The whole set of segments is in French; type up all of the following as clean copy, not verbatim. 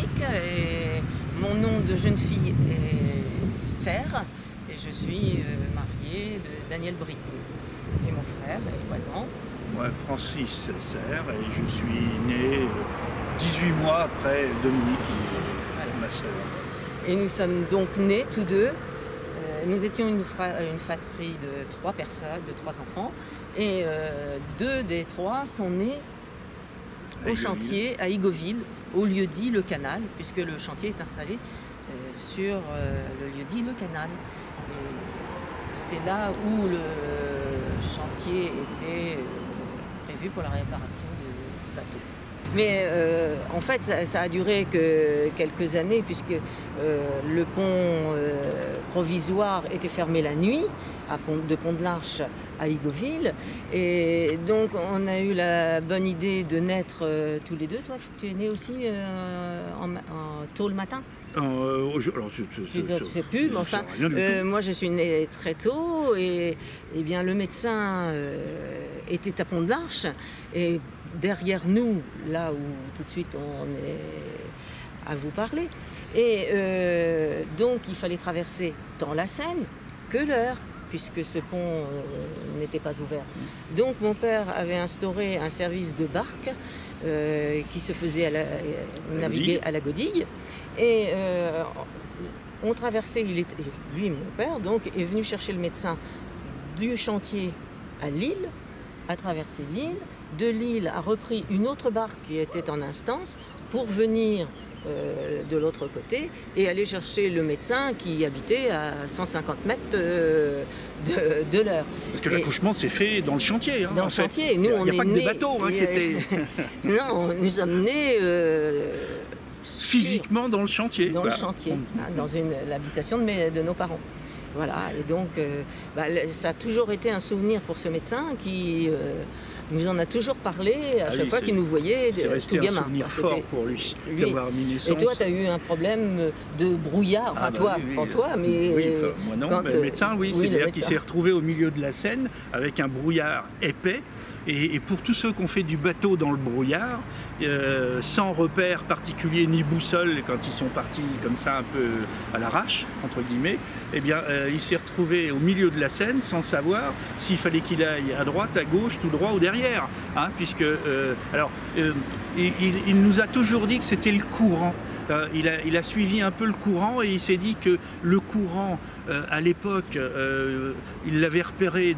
Dominique et mon nom de jeune fille est Serre et je suis mariée de Daniel Bricou. Et mon frère est Loisan. Moi, Francis Serre, et je suis né 18 mois après Dominique, voilà, ma sœur. Et nous sommes donc nés tous deux. Nous étions une fratrie de 3 personnes, de 3 enfants. Et 2 des 3 sont nés au chantier à Igoville, au lieu-dit Le Canal, puisque le chantier est installé sur le lieu-dit Le Canal. C'est là où le chantier était prévu pour la réparation du bateau. Mais en fait, ça a duré que quelques années, puisque le pont provisoire était fermé la nuit, de Pont-de-l'Arche à Igoville. Et donc, on a eu la bonne idée de naître tous les deux. Toi, tu es né aussi tôt le matin? Alors, je ne sais plus, mais enfin, moi je suis née très tôt et bien, le médecin était à Pont-de-l'Arche et derrière nous, là où tout de suite on est à vous parler. Et donc il fallait traverser tant la Seine que l'Eure, puisque ce pont n'était pas ouvert. Donc mon père avait instauré un service de barque qui se faisait naviguer à la Godille. Et on traversait, lui, mon père, donc, est venu chercher le médecin du chantier à Lille, a traversé l'île. De Lille a repris une autre barque qui était en instance pour venir de l'autre côté et aller chercher le médecin qui habitait à 150 mètres de l'Eure. Parce que l'accouchement s'est fait dans le chantier. Hein, dans le chantier. Nous, il n'y a pas que des bateaux qui étaient... Non, nous sommes nés... physiquement dans le chantier. Dans le chantier, dans l'habitation de nos parents. Voilà, et donc ça a toujours été un souvenir pour ce médecin qui nous en a toujours parlé à chaque fois qu'il nous voyait tout gamin. C'est un souvenir fort pour lui d'avoir mis naissance. Et toi, tu as eu un problème de brouillard, enfin toi, pas toi, mais... Oui, moi non, mais le médecin, oui, c'est-à-dire qu'il s'est retrouvé au milieu de la Seine avec un brouillard épais. Et pour tous ceux qui ont fait du bateau dans le brouillard, sans repère particulier ni boussole, quand ils sont partis comme ça un peu à l'arrache, entre guillemets, eh bien, il s'est retrouvé au milieu de la Seine sans savoir s'il fallait qu'il aille à droite, à gauche, tout droit ou derrière. Hein, puisque, il nous a toujours dit que c'était le courant. Il a suivi un peu le courant et il s'est dit que le courant, à l'époque, il l'avait repéré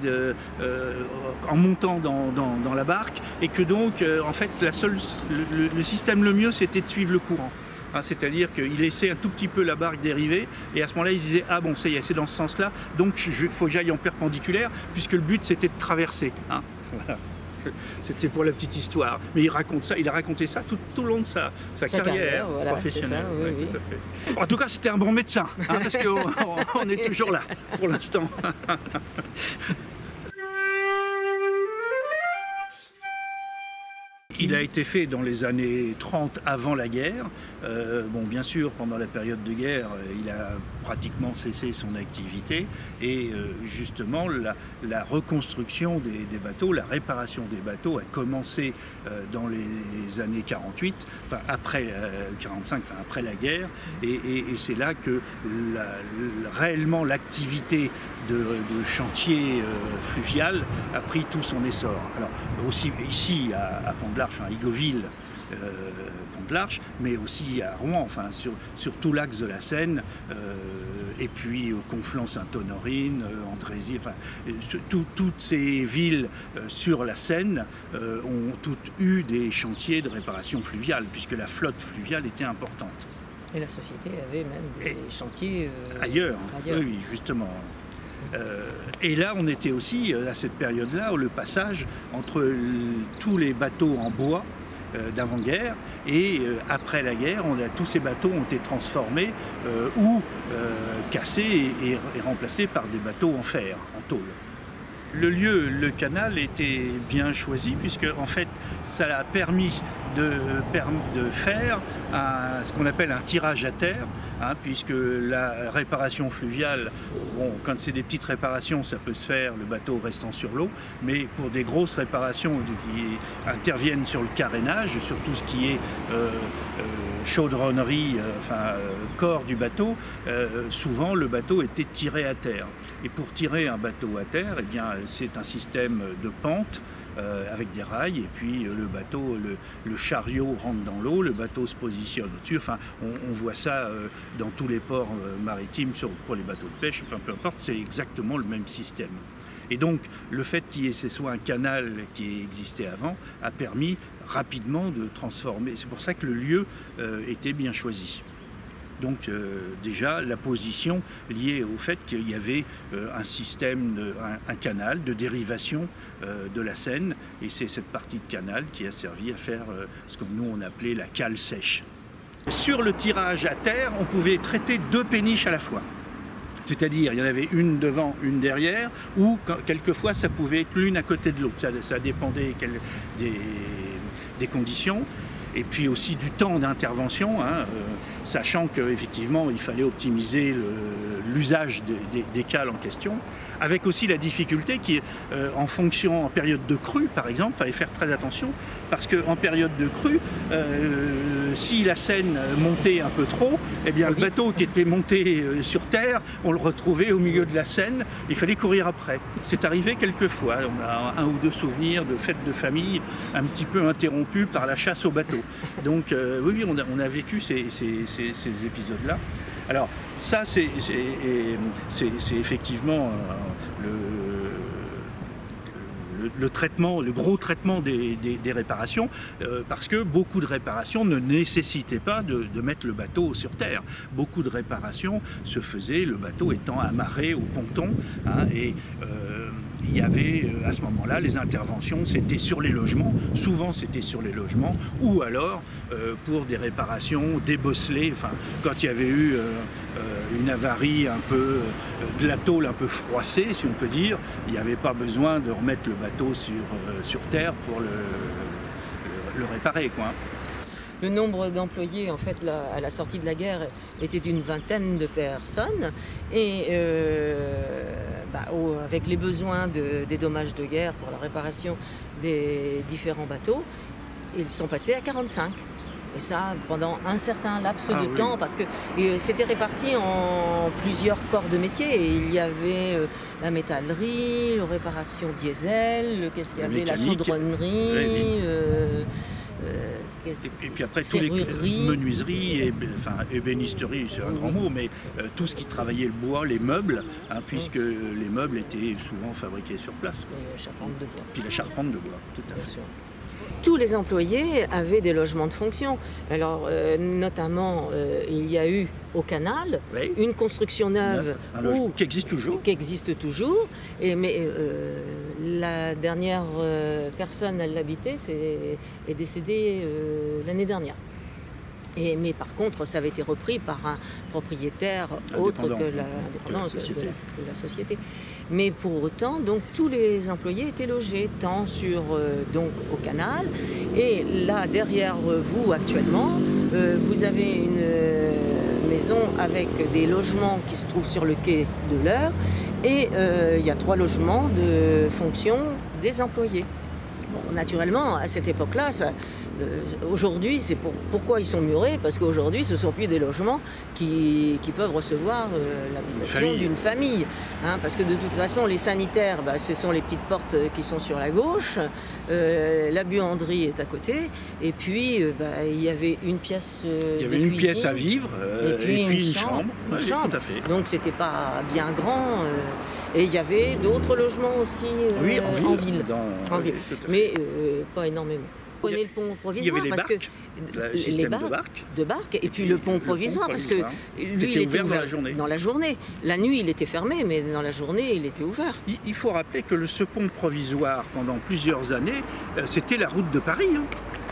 en montant dans la barque et que donc, en fait, le système le mieux, c'était de suivre le courant. Hein, c'est-à-dire qu'il laissait un tout petit peu la barque dériver et à ce moment-là, il se disait « Ah bon, ça y est, c'est dans ce sens-là, donc il faut que j'aille en perpendiculaire puisque le but, c'était de traverser. Hein, ». Voilà. C'était pour la petite histoire, mais il a raconté ça tout au long de sa carrière voilà, professionnelle. Ça, oui, oui. Tout à fait. En tout cas, c'était un bon médecin, hein, parce qu'on est toujours là pour l'instant. Il a été fait dans les années 30 avant la guerre. Bon, bien sûr, pendant la période de guerre, il a pratiquement cessé son activité. Et justement, la reconstruction des bateaux, la réparation des bateaux a commencé dans les années 48, enfin après 45, enfin après la guerre. Et c'est là que réellement l'activité de chantier fluvial a pris tout son essor. Alors aussi ici à Pont-de-l'Arche, à Igoville, Pont-de-l'Arche, mais aussi à Rouen, enfin sur tout l'axe de la Seine, et puis Conflans-Sainte-Honorine, Andrézy, enfin toutes ces villes sur la Seine ont toutes eu des chantiers de réparation fluviale, puisque la flotte fluviale était importante. Et la société avait même des chantiers ailleurs. Oui, justement. Et là, on était aussi, à cette période-là, le passage entre tous les bateaux en bois d'avant-guerre et après la guerre, tous ces bateaux ont été transformés ou cassés et remplacés par des bateaux en fer, en tôle. Le lieu, le canal, était bien choisi puisque en fait, ça a permis de faire ce qu'on appelle un tirage à terre, hein, puisque la réparation fluviale, bon, quand c'est des petites réparations, ça peut se faire, le bateau restant sur l'eau, mais pour des grosses réparations qui interviennent sur le carénage, sur tout ce qui est chaudronnerie, corps du bateau, souvent le bateau était tiré à terre. Et pour tirer un bateau à terre, eh bien, c'est un système de pente avec des rails, et puis le bateau, le chariot rentre dans l'eau, le bateau se positionne au-dessus. Enfin, on voit ça dans tous les ports maritimes pour les bateaux de pêche, enfin peu importe, c'est exactement le même système. Et donc, le fait qu'il y ait ce soit un canal qui existait avant a permis rapidement de transformer. C'est pour ça que le lieu était bien choisi. Donc déjà, la position liée au fait qu'il y avait un système, un canal de dérivation de la Seine, et c'est cette partie de canal qui a servi à faire ce que nous on appelait la cale sèche. Sur le tirage à terre, on pouvait traiter 2 péniches à la fois. C'est-à-dire, il y en avait une devant, une derrière, ou quelquefois ça pouvait être l'une à côté de l'autre. Ça dépendait des conditions. Et puis aussi du temps d'intervention, sachant qu'effectivement il fallait optimiser l'usage des cales en question, avec aussi la difficulté qui, en fonction, en période de crue par exemple, il fallait faire très attention, parce qu'en période de crue, si la Seine montait un peu trop, eh bien le bateau qui était monté sur terre, on le retrouvait au milieu de la Seine, il fallait courir après. C'est arrivé quelques fois, on a 1 ou 2 souvenirs de fêtes de famille un petit peu interrompues par la chasse au bateau. Donc oui, on a vécu ces épisodes-là. Alors ça, c'est effectivement le traitement, le gros traitement des réparations, parce que beaucoup de réparations ne nécessitaient pas de mettre le bateau sur terre. Beaucoup de réparations se faisaient, le bateau étant amarré au ponton, et il y avait à ce moment-là les interventions, c'était sur les logements, souvent c'était sur les logements, ou alors pour des réparations, des bosselets, quand il y avait eu une avarie un peu, de la tôle un peu froissée, si on peut dire, il n'y avait pas besoin de remettre le bateau sur terre pour le réparer, quoi. Le nombre d'employés, en fait, à la sortie de la guerre, était d'une 20aine de personnes. Et avec les besoins des dommages de guerre pour la réparation des différents bateaux, ils sont passés à 45. Et ça, pendant un certain laps de temps, parce que c'était réparti en plusieurs corps de métier. Et il y avait la métallerie, la réparation diesel, qu'est-ce qu'il y avait, la chaudronnerie... Et puis après, tous les menuiseries, ébénisterie, c'est un grand mot, mais tout ce qui travaillait le bois, les meubles, puisque les meubles étaient souvent fabriqués sur place. Et la charpente de bois. Puis la charpente de bois, tout à fait. Tous les employés avaient des logements de fonction. Alors, notamment, il y a eu au canal une construction neuve qui existe toujours. Mais la dernière personne à l'habiter est décédée l'année dernière. Mais par contre, ça avait été repris par un propriétaire autre que la société. Mais pour autant, donc, tous les employés étaient logés, tant au canal. Et là, derrière vous, actuellement, vous avez une maison avec des logements qui se trouvent sur le quai de l'Eure. Et il y a 3 logements de fonction des employés. Bon, naturellement, à cette époque-là, aujourd'hui, c'est pourquoi ils sont murés, parce qu'aujourd'hui, ce ne sont plus des logements qui peuvent recevoir l'habitation d'une famille. Parce que de toute façon, les sanitaires, ce sont les petites portes qui sont sur la gauche, la buanderie est à côté, et puis il y avait une pièce il y avait une pièce à vivre, et puis une chambre. Tout à fait. Donc c'était pas bien grand. Et il y avait d'autres logements aussi en ville. Mais pas énormément. On connaît le pont provisoire, il y avait parce que le système de barques, et puis le pont provisoire, parce que lui, il était ouvert dans la journée. La nuit, il était fermé, mais dans la journée, il était ouvert. Il faut rappeler que ce pont provisoire, pendant plusieurs années, c'était la route de Paris.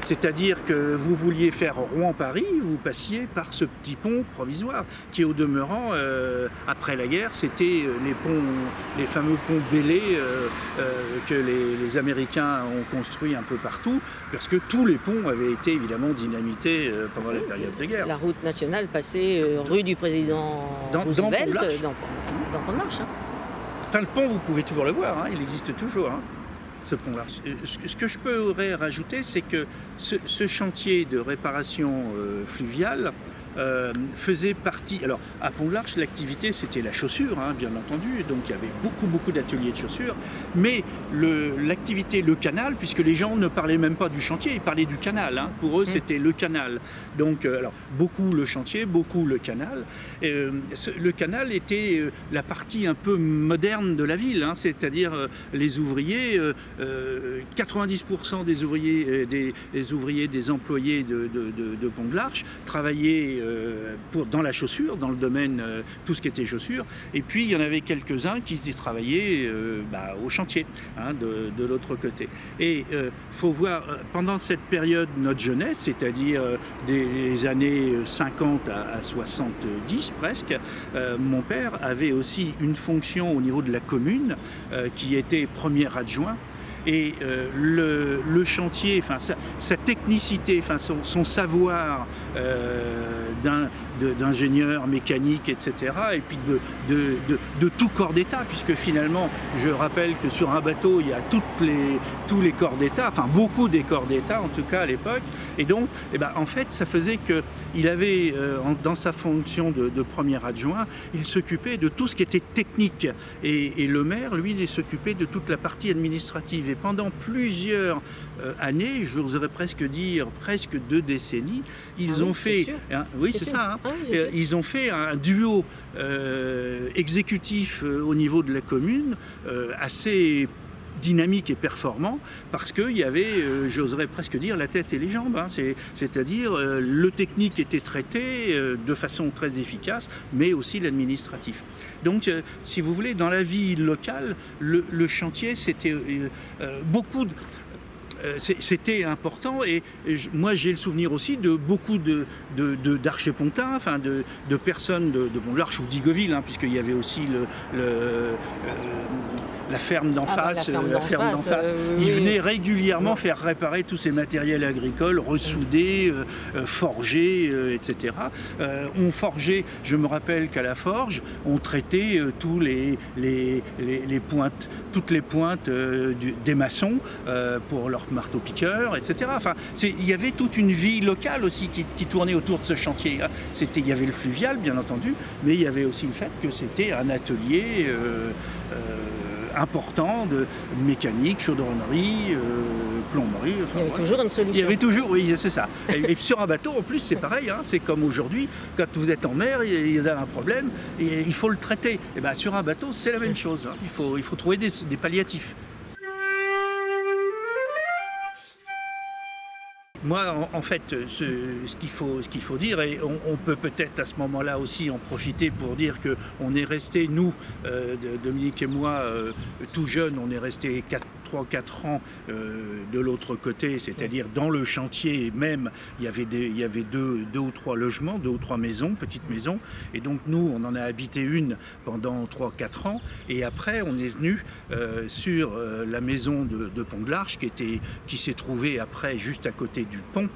C'est-à-dire que vous vouliez faire Rouen-Paris, vous passiez par ce petit pont provisoire, qui au demeurant, après la guerre, c'était les fameux ponts Belley que les Américains ont construits un peu partout, parce que tous les ponts avaient été évidemment dynamités pendant la période de guerre. La route nationale passait rue du président Roosevelt, dans Pont-de-Marche. Enfin, le pont, vous pouvez toujours le voir, il existe toujours. ce pont-large. Ce que je pourrais rajouter, c'est que ce chantier de réparation fluviale faisait partie. Alors, à Pont-de-l'Arche, l'activité, c'était la chaussure, hein, bien entendu. Donc, il y avait beaucoup d'ateliers de chaussure. Mais l'activité, le canal, puisque les gens ne parlaient même pas du chantier, ils parlaient du canal. Hein. Pour eux, c'était le canal. Donc, alors, beaucoup le chantier, beaucoup le canal. Le canal était la partie un peu moderne de la ville, hein, c'est-à-dire les ouvriers, 90% des ouvriers, des employés de Pont-de-l'Arche travaillaient dans la chaussure, dans le domaine, tout ce qui était chaussure, et puis il y en avait quelques-uns qui travaillaient au chantier, hein, de l'autre côté. Et faut voir, pendant cette période, notre jeunesse, c'est-à-dire des années 50 à 70 presque, mon père avait aussi une fonction au niveau de la commune qui était premier adjoint. Et le chantier, enfin, sa technicité, enfin, son savoir d'ingénieur mécanique, etc., et puis de tout corps d'État, puisque finalement, je rappelle que sur un bateau, il y a tous les corps d'État, enfin beaucoup des corps d'État, en tout cas à l'époque, et donc, en fait, ça faisait qu'il avait, dans sa fonction de premier adjoint, il s'occupait de tout ce qui était technique, et le maire, lui, il s'occupait de toute la partie administrative. Et pendant plusieurs années, j'oserais presque dire presque 2 décennies, ils ont fait, oui c'est ça, hein, ils ont fait un duo exécutif au niveau de la commune assez dynamique et performant, parce qu'il y avait, j'oserais presque dire, la tête et les jambes, hein, c'est-à-dire le technique était traité de façon très efficace, mais aussi l'administratif. Donc, si vous voulez, dans la vie locale, le chantier, c'était beaucoup de... C'était important, et moi j'ai le souvenir aussi de beaucoup d'archépontins, enfin de personnes de Pont-de-l'Arche ou d'Igoville, hein, puisqu'il y avait aussi la ferme d'en face. Ils venaient régulièrement faire réparer tous ces matériels agricoles, ressouder, forger, etc. On forgeait, je me rappelle qu'à la forge, on traitait tous toutes les pointes des maçons pour leur marteau-piqueur, etc. Enfin, il y avait toute une vie locale aussi qui tournait autour de ce chantier. Il y avait le fluvial, bien entendu, mais il y avait aussi le fait que c'était un atelier important de mécanique, chaudronnerie, plomberie. Enfin, il y avait toujours une solution. Il y avait toujours, oui, c'est ça. Et sur un bateau, en plus, c'est pareil, hein, c'est comme aujourd'hui, quand vous êtes en mer, il y a un problème, et il faut le traiter. Et bien, sur un bateau, c'est la même chose. Hein. Il faut trouver des palliatifs. Moi, en fait, ce qu'il faut dire, et on peut peut-être à ce moment-là aussi en profiter pour dire qu'on est resté, nous, Dominique et moi, tout jeunes, on est resté 3-4 ans de l'autre côté, c'est-à-dire dans le chantier même, il y avait deux ou trois logements, 2 ou 3 maisons, petites maisons, et donc nous, on en a habité une pendant 3-4 ans, et après, on est venu sur la maison de Pont-de-l'Arche, qui s'est trouvée après juste à côté du pont,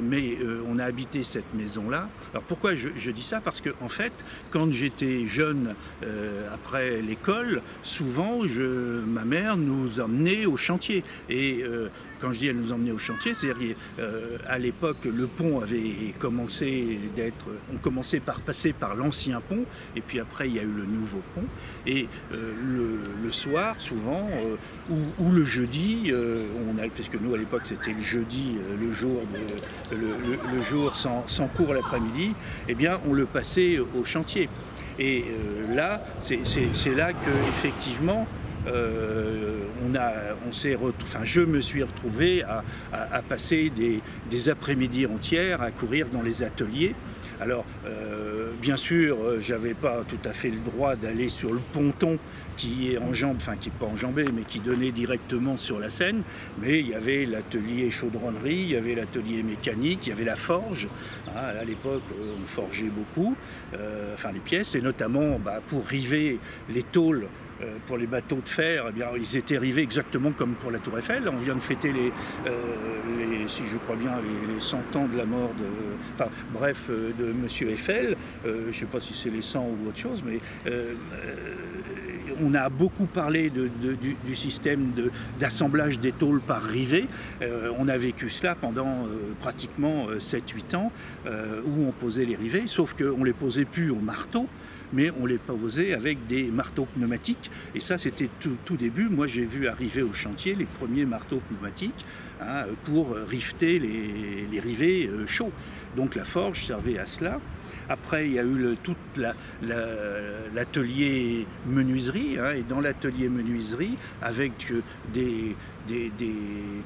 mais on a habité cette maison-là. Alors pourquoi je dis ça? Parce que en fait, quand j'étais jeune, après l'école, souvent, ma mère nous emmenait au chantier. Et quand je dis elle nous emmenait au chantier, c'est-à-dire qu'à l'époque, le pont avait commencé on commençait par passer par l'ancien pont, et puis après, il y a eu le nouveau pont. Et le soir, souvent, ou le jeudi, puisque nous, à l'époque, c'était le jeudi, le jour sans cours l'après-midi, eh bien, on le passait au chantier. Et là, c'est là qu'effectivement, je me suis retrouvé à passer des après-midi entières à courir dans les ateliers. Alors, bien sûr, j'avais pas tout à fait le droit d'aller sur le ponton qui est qui n'est pas enjambé, mais qui donnait directement sur la Seine. Mais il y avait l'atelier chaudronnerie, il y avait l'atelier mécanique, il y avait la forge. À l'époque, on forgeait beaucoup, les pièces, et notamment pour river les tôles. Pour les bateaux de fer, eh bien, ils étaient rivés exactement comme pour la Tour Eiffel. On vient de fêter si je crois bien, les 100 ans de la mort de Monsieur Eiffel. Je ne sais pas si c'est les 100 ou autre chose, mais on a beaucoup parlé du système d'assemblage des tôles par rivets. On a vécu cela pendant pratiquement 7-8 ans, où on posait les rivets, sauf qu'on ne les posait plus au marteau, mais on les posait avec des marteaux pneumatiques. Et ça, c'était tout début. Moi, j'ai vu arriver au chantier les premiers marteaux pneumatiques, hein, pour rifter les rivets chauds. Donc la forge servait à cela. Après, il y a eu tout l'atelier menuiserie, hein, et dans l'atelier menuiserie, avec des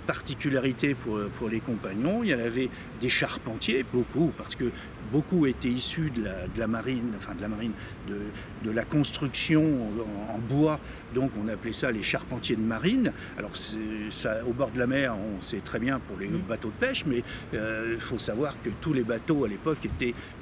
particularités pour les compagnons, il y en avait des charpentiers, beaucoup, parce que beaucoup étaient issus de la marine, enfin de la construction en bois, donc on appelait ça les charpentiers de marine. Alors ça, au bord de la mer, on sait très bien pour les bateaux de pêche, mais il faut savoir que tous les bateaux à l'époque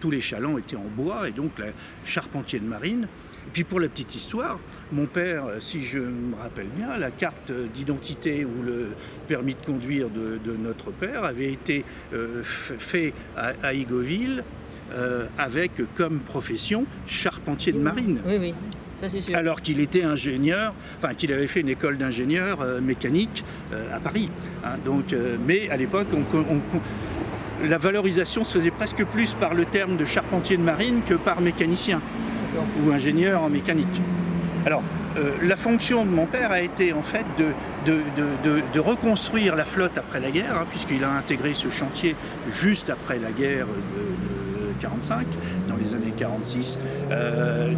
tous les chalands étaient en bois, et donc la charpentier de marine. Et puis pour la petite histoire, mon père, si je me rappelle bien, la carte d'identité ou le permis de conduire de notre père avait été fait à Igoville avec comme profession charpentier de marine. Oui, oui, ça c'est sûr. Alors qu'il était ingénieur, enfin qu'il avait fait une école d'ingénieur mécanique à Paris. Hein, donc, mais à l'époque, la valorisation se faisait presque plus par le terme de charpentier de marine que par mécanicien ou ingénieur en mécanique. Alors, la fonction de mon père a été en fait de reconstruire la flotte après la guerre, hein, puisqu'il a intégré ce chantier juste après la guerre de 45, dans les années 46.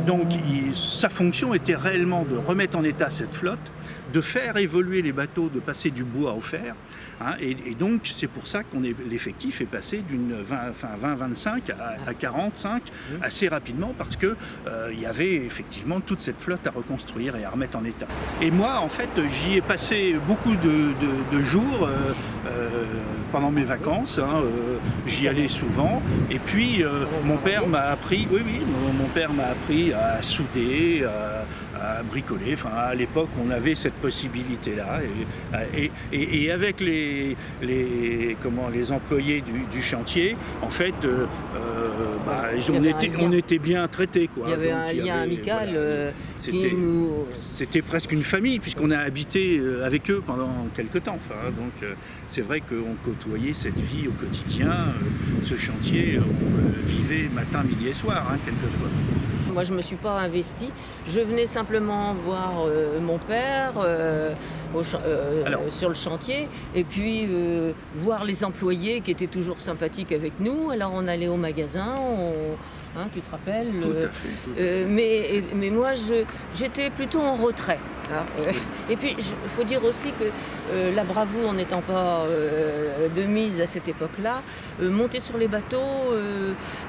Donc sa fonction était réellement de remettre en état cette flotte, de faire évoluer les bateaux, de passer du bois au fer. Hein, et donc c'est pour ça qu'on l'effectif est passé d'une 20-25 à 45 assez rapidement, parce que il y avait effectivement toute cette flotte à reconstruire et à remettre en état. Et moi en fait j'y ai passé beaucoup de jours pendant mes vacances, hein, j'y allais souvent, et puis mon père m'a appris, mon père m'a appris à souder, à bricoler. Enfin, à l'époque, on avait cette possibilité-là, et avec les employés du chantier, en fait, on était bien traités, quoi. Il y avait un lien amical. Voilà, c'était presque une famille, puisqu'on a habité avec eux pendant quelques temps. Enfin, donc, c'est vrai qu'on côtoyait cette vie au quotidien. Ce chantier, on vivait matin, midi et soir, hein, quelquefois. Moi, je ne me suis pas investie. Je venais simplement voir mon père sur le chantier, et puis voir les employés qui étaient toujours sympathiques avec nous. Alors, on allait au magasin, hein, tu te rappelles? Tout à fait. Mais moi, j'étais plutôt en retrait. Hein. Et puis, il faut dire aussi que la bravoure, en n'étant pas de mise à cette époque-là, monter sur les bateaux,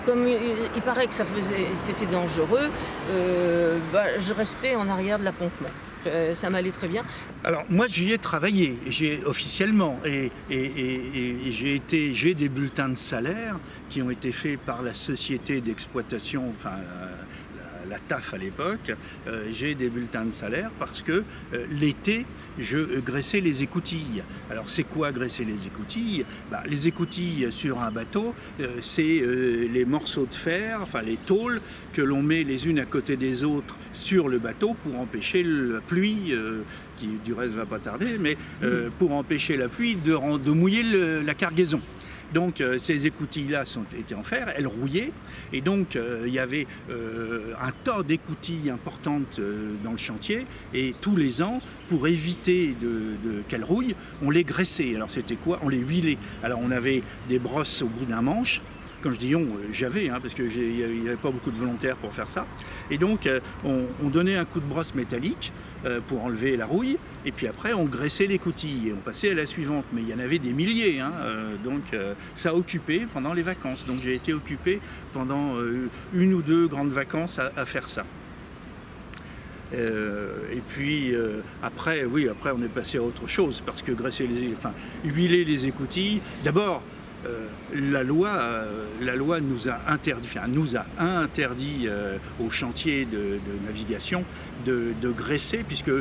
comme il paraît que c'était dangereux, je restais en arrière de l'appontement. Ça m'allait très bien. Alors moi j'y ai travaillé, officiellement, et j'ai des bulletins de salaire qui ont été faits par la société d'exploitation, enfin la TAF à l'époque. J'ai des bulletins de salaire parce que l'été, je graissais les écoutilles. Alors c'est quoi graisser les écoutilles? Les écoutilles sur un bateau, c'est les morceaux de fer, enfin les tôles que l'on met les unes à côté des autres sur le bateau pour empêcher la pluie, qui du reste va pas tarder, mais pour empêcher la pluie de mouiller la cargaison. Donc ces écoutilles-là étaient en fer, elles rouillaient, et donc il y avait un tas d'écoutilles importantes dans le chantier, et tous les ans, pour éviter qu'elles rouillent, on les graissait. Alors c'était quoi? On les huilait. Alors on avait des brosses au bout d'un manche. Quand je dis on, j'avais, hein, parce qu'il n'y avait pas beaucoup de volontaires pour faire ça. Et donc, on donnait un coup de brosse métallique pour enlever la rouille, et puis après, on graissait l'écoutille et on passait à la suivante. Mais il y en avait des milliers, hein, donc ça occupait pendant les vacances. Donc j'ai été occupé pendant une ou deux grandes vacances à faire ça. Et puis après, on est passé à autre chose, parce que huiler les écoutilles, d'abord, la loi nous a interdit au chantier de navigation de graisser, puisque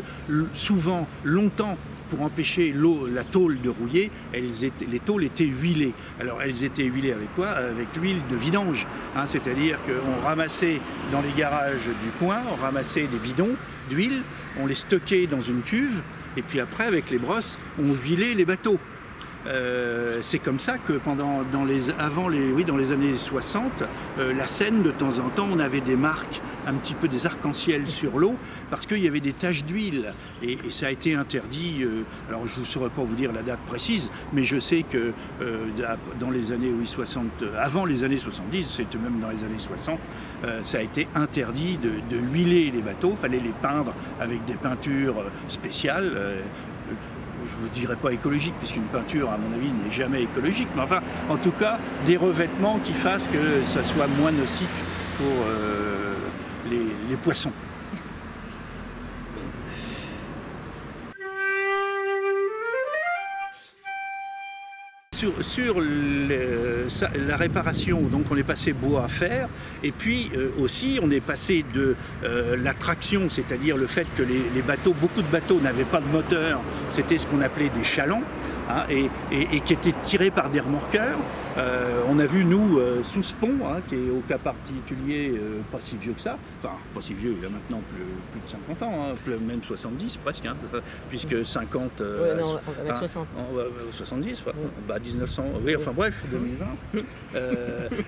souvent, longtemps, pour empêcher la tôle de rouiller, les tôles étaient huilées. Alors elles étaient huilées avec quoi? Avec l'huile de vidange, hein, c'est-à-dire qu'on ramassait dans les garages du coin, on ramassait des bidons d'huile, on les stockait dans une cuve, et puis après avec les brosses, on huilait les bateaux. C'est comme ça que dans les années 60, la Seine, de temps en temps, on avait des marques, un petit peu des arcs-en-ciel sur l'eau, parce qu'il y avait des taches d'huile. Et ça a été interdit, alors je ne saurais pas vous dire la date précise, mais je sais que dans les années 60, avant les années 70, c'était même dans les années 60, ça a été interdit de huiler les bateaux, il fallait les peindre avec des peintures spéciales. Je ne vous dirais pas écologique, puisqu'une peinture, à mon avis, n'est jamais écologique, mais enfin, en tout cas, des revêtements qui fassent que ça soit moins nocif pour les poissons. Sur la réparation, donc on est passé bois à fer, et puis aussi on est passé de la traction, c'est-à-dire le fait que les bateaux, beaucoup de bateaux n'avaient pas de moteur, c'était ce qu'on appelait des chalands, hein, et qui étaient tirés par des remorqueurs. On a vu, nous, sous ce pont, hein, qui est au cas particulier pas si vieux que ça, enfin pas si vieux, il a maintenant plus de 50 ans, hein, même 70 presque, hein, puisque 50... ouais, non, on va mettre 60. 70, bah 1900, oui, enfin bref, 2020.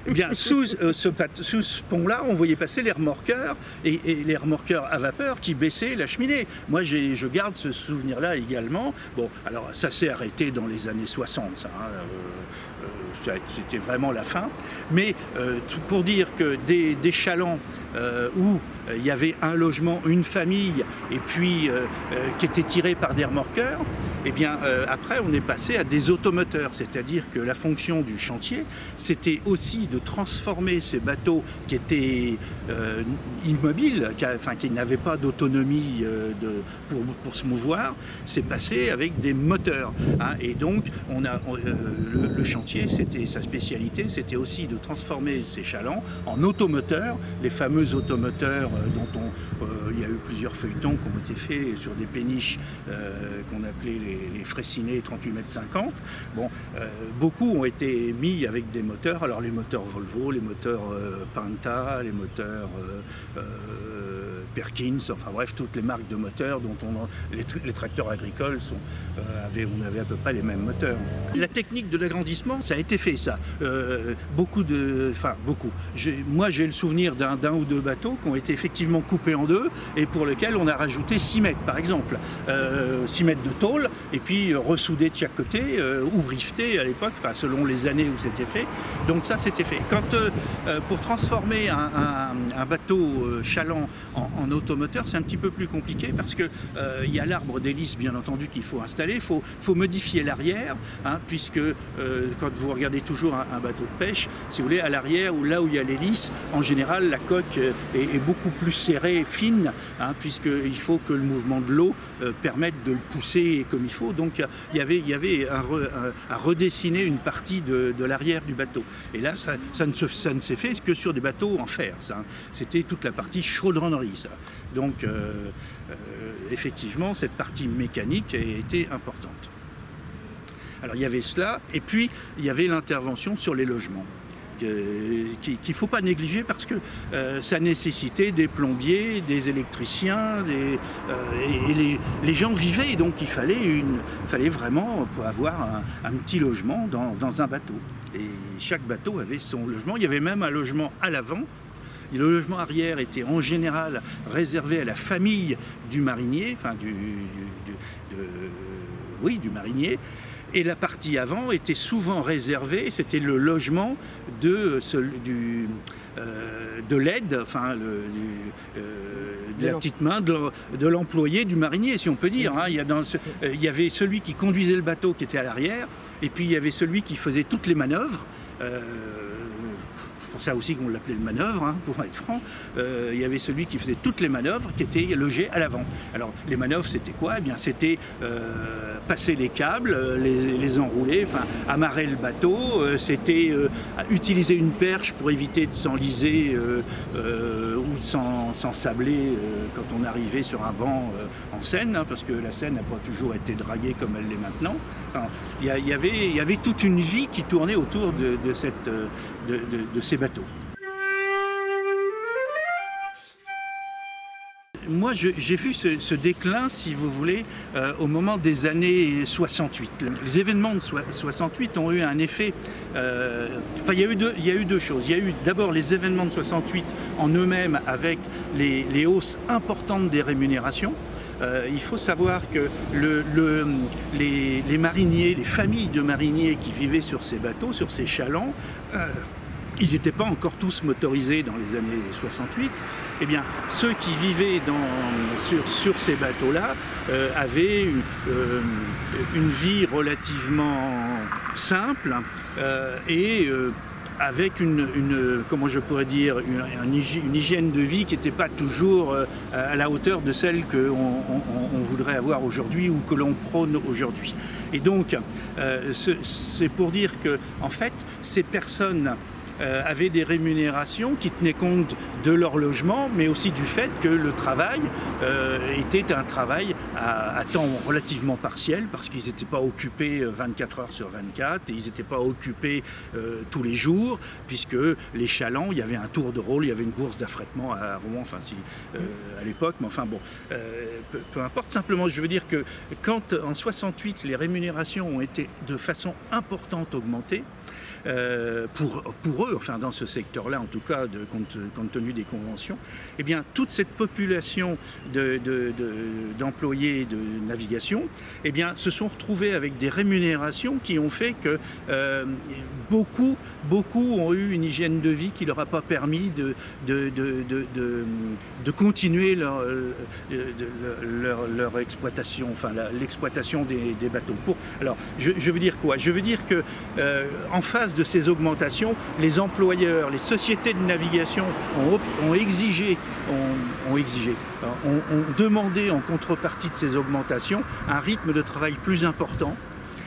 Eh bien, sous ce pont-là, on voyait passer les remorqueurs, et les remorqueurs à vapeur qui baissaient la cheminée. Moi, je garde ce souvenir-là également. Bon, alors ça s'est arrêté dans les années 60, ça, hein, c'était vraiment la fin, mais pour dire que des chalands où il y avait un logement, une famille, et puis qui était tiré par des remorqueurs, eh bien après on est passé à des automoteurs, c'est-à-dire que la fonction du chantier, c'était aussi de transformer ces bateaux qui étaient immobiles, qui n'avaient pas d'autonomie pour se mouvoir, c'est passé avec des moteurs, hein, et donc le chantier, sa spécialité, c'était aussi de transformer ces chalands en automoteurs, les fameux automoteurs dont il y a eu plusieurs feuilletons qui ont été faits sur des péniches qu'on appelait les Fraissinet 38,50 m. Bon, beaucoup ont été mis avec des moteurs, alors les moteurs Volvo, les moteurs Penta, les moteurs Perkins, enfin bref, toutes les marques de moteurs dont les tracteurs agricoles on avait à peu près les mêmes moteurs. La technique de l'agrandissement, ça a été fait, ça. Beaucoup. Moi, j'ai le souvenir d'un ou deux bateaux qui ont été effectivement coupés en deux et pour lesquels on a rajouté 6 mètres, par exemple. 6 mètres de tôle, et puis ressoudés de chaque côté, ou riftés à l'époque, enfin, selon les années où c'était fait. Donc ça, c'était fait. Pour transformer un bateau chaland en automoteur, c'est un petit peu plus compliqué parce que il y a l'arbre d'hélice, bien entendu, qu'il faut installer. Il faut modifier l'arrière, hein, puisque quand vous regardez toujours un bateau de pêche, si vous voulez, à l'arrière, ou là où il y a l'hélice, en général, la coque est beaucoup plus serrée et fine, hein, puisqu'il faut que le mouvement de l'eau permette de le pousser comme il faut. Donc il y avait à redessiner une partie de l'arrière du bateau. Et là, ça ne s'est fait que sur des bateaux en fer. C'était toute la partie chaudronnerie, ça. Donc effectivement, cette partie mécanique a été importante. Alors il y avait cela, et puis il y avait l'intervention sur les logements, qu'il ne faut pas négliger parce que ça nécessitait des plombiers, des électriciens, et les gens vivaient, donc il fallait vraiment avoir un petit logement dans un bateau. Et chaque bateau avait son logement, il y avait même un logement à l'avant. Le logement arrière était en général réservé à la famille du marinier, enfin du marinier, et la partie avant était souvent réservée, c'était le logement de l'aide, enfin de la petite main de l'employé du marinier, si on peut dire. Hein. Il y avait celui qui conduisait le bateau qui était à l'arrière, et puis il y avait celui qui faisait toutes les manœuvres. pour ça aussi qu'on l'appelait le manœuvre, hein, pour être franc. Il y avait celui qui faisait toutes les manœuvres qui étaient logé à l'avant. Alors les manœuvres c'était quoi? Eh bien c'était passer les câbles, les enrouler, enfin amarrer le bateau, c'était utiliser une perche pour éviter de s'enliser ou de s'ensabler quand on arrivait sur un banc en Seine, hein, parce que la Seine n'a pas toujours été draguée comme elle l'est maintenant. Enfin, il y avait toute une vie qui tournait autour de ces bateaux. Moi, j'ai vu ce déclin, si vous voulez, au moment des années 68. Les événements de 68 ont eu un effet... Enfin, il y a eu deux choses. Il y a eu d'abord les événements de 68 en eux-mêmes avec les hausses importantes des rémunérations. Il faut savoir que les mariniers, les familles de mariniers qui vivaient sur ces bateaux, sur ces chalands, ils n'étaient pas encore tous motorisés dans les années 68. Eh bien, ceux qui vivaient sur ces bateaux-là avaient une vie relativement simple et avec comment je pourrais dire, une hygiène de vie qui n'était pas toujours à la hauteur de celle qu'on voudrait avoir aujourd'hui ou que l'on prône aujourd'hui. Et donc, c'est pour dire que, en fait, ces personnes avaient des rémunérations qui tenaient compte de leur logement, mais aussi du fait que le travail était un travail à temps relativement partiel, parce qu'ils n'étaient pas occupés 24 heures sur 24, et ils n'étaient pas occupés tous les jours, puisque les chalands, il y avait un tour de rôle, il y avait une bourse d'affrètement à Rouen, enfin à l'époque, mais enfin bon, peu importe, simplement je veux dire que quand en 68 les rémunérations ont été de façon importante augmentées, pour eux, enfin dans ce secteur-là en tout cas, compte tenu des conventions, eh bien toute cette population d'employés de navigation, eh bien se sont retrouvés avec des rémunérations qui ont fait que beaucoup ont eu une hygiène de vie qui leur a pas permis de continuer leur exploitation, enfin l'exploitation des bateaux. Alors je veux dire quoi? Je veux dire que en face de ces augmentations, les employeurs, les sociétés de navigation ont demandé en contrepartie de ces augmentations un rythme de travail plus important.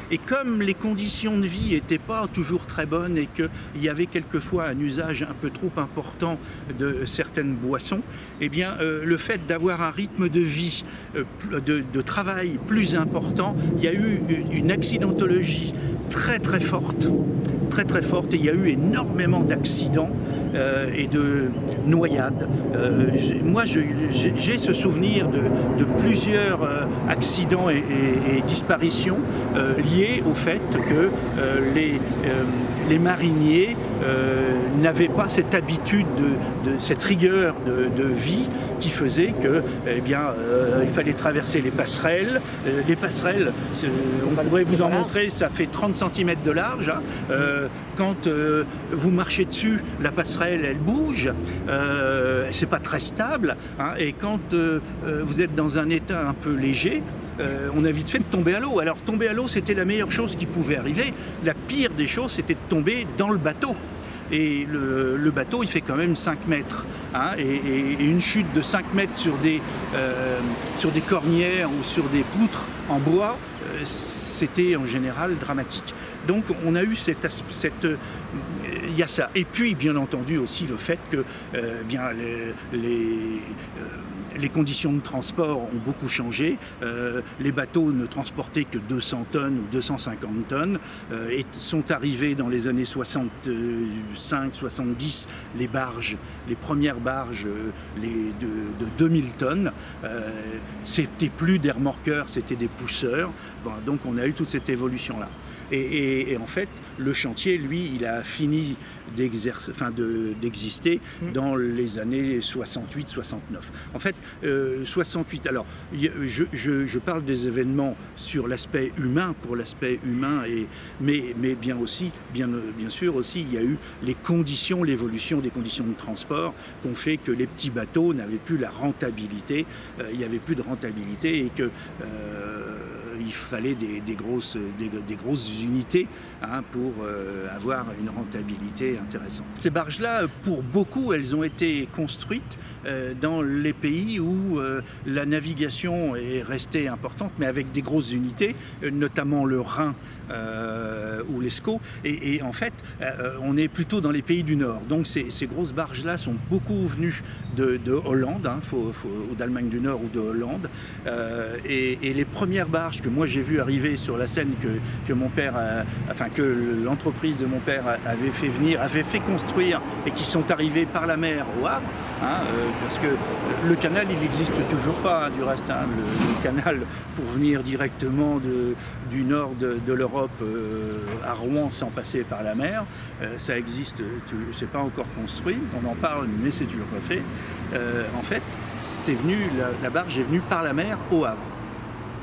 Et comme les conditions de vie n'étaient pas toujours très bonnes et qu'il y avait quelquefois un usage un peu trop important de certaines boissons, eh bien, le fait d'avoir un rythme de vie, de travail plus important, il y a eu une accidentologie très forte, et il y a eu énormément d'accidents et de noyades. Moi, j'ai ce souvenir de plusieurs accidents et disparitions liés au fait que les mariniers n'avaient pas cette habitude, cette rigueur de vie qui faisait que, eh bien, il fallait traverser les passerelles. Les passerelles, on pourrait vous en montrer, ça fait 30 cm de large. Hein. Quand vous marchez dessus, la passerelle, elle bouge. C'est pas très stable. Hein. Et quand vous êtes dans un état un peu léger, on a vite fait de tomber à l'eau. Alors tomber à l'eau, c'était la meilleure chose qui pouvait arriver. La pire des choses, c'était de tomber dans le bateau. Et le bateau, il fait quand même 5 mètres. Hein, et une chute de 5 mètres sur des cornières ou sur des poutres en bois, c'était en général dramatique. Donc on a eu il y a ça. Et puis bien entendu aussi le fait que bien les conditions de transport ont beaucoup changé. Les bateaux ne transportaient que 200 tonnes ou 250 tonnes et sont arrivés dans les années 65-70 les premières barges de 2000 tonnes. C'était plus des remorqueurs, c'était des pousseurs. Bon, donc on a eu toute cette évolution-là. Et en fait, le chantier, lui, il a fini d'exister dans les années 68-69. En fait, 68, alors, je parle des événements sur l'aspect humain, pour l'aspect humain, mais bien sûr aussi, il y a eu les conditions, l'évolution des conditions de transport qui ont fait que les petits bateaux n'avaient plus la rentabilité, il n'y avait plus de rentabilité et que il fallait des grosses unités pour avoir une rentabilité intéressante. Ces barges-là, pour beaucoup, elles ont été construites dans les pays où la navigation est restée importante, mais avec des grosses unités, notamment le Rhin ou l'Escaut. Et en fait, on est plutôt dans les pays du Nord. Donc ces grosses barges-là sont beaucoup venues de Hollande, ou d'Allemagne du Nord ou de Hollande. Et les premières barges que moi j'ai vues arriver sur la Seine, que mon père, que l'entreprise de mon père avait fait construire et qui sont arrivées par la mer au Havre, parce que le canal il n'existe toujours pas, du reste, le canal pour venir directement du nord de l'Europe à Rouen sans passer par la mer, ça existe, c'est pas encore construit, on en parle mais c'est toujours pas fait. En fait, la barge est venue par la mer au Havre.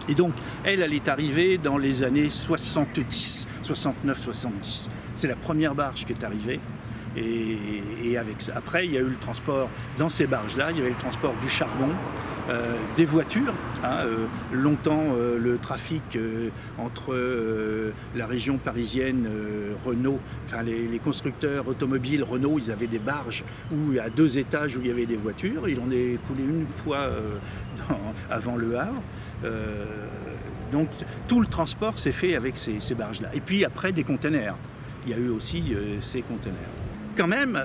Et donc, elle est arrivée dans les années 70, 69-70. C'est la première barge qui est arrivée. Et avec ça, après, il y a eu le transport dans ces barges-là, il y avait le transport du charbon, des voitures. Longtemps, le trafic entre la région parisienne, Renault, les constructeurs automobiles Renault, ils avaient des barges à 2 étages où il y avait des voitures. Il en est coulé une fois avant Le Havre. Donc tout le transport s'est fait avec ces barges-là. Et puis après, des containers. Il y a eu aussi ces containers. Quand même,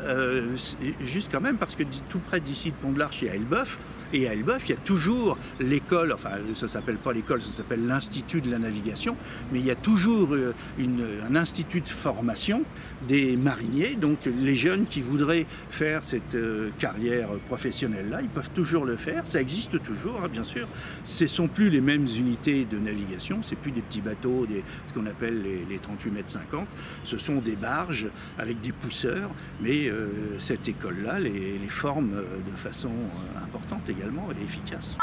juste quand même, parce que tout près d'ici de Pont-de-l'Arche, il y a Elbeuf, et à Elbeuf, il y a toujours l'école, enfin ça ne s'appelle pas l'école, ça s'appelle l'Institut de la navigation, mais il y a toujours un institut de formation des mariniers, donc les jeunes qui voudraient faire cette carrière professionnelle-là, ils peuvent toujours le faire, ça existe toujours, bien sûr, ce ne sont plus les mêmes unités de navigation, c'est plus des petits bateaux, ce qu'on appelle les 38 mètres 50, ce sont des barges avec des pousseurs. Mais cette école-là les forme de façon importante également et efficace.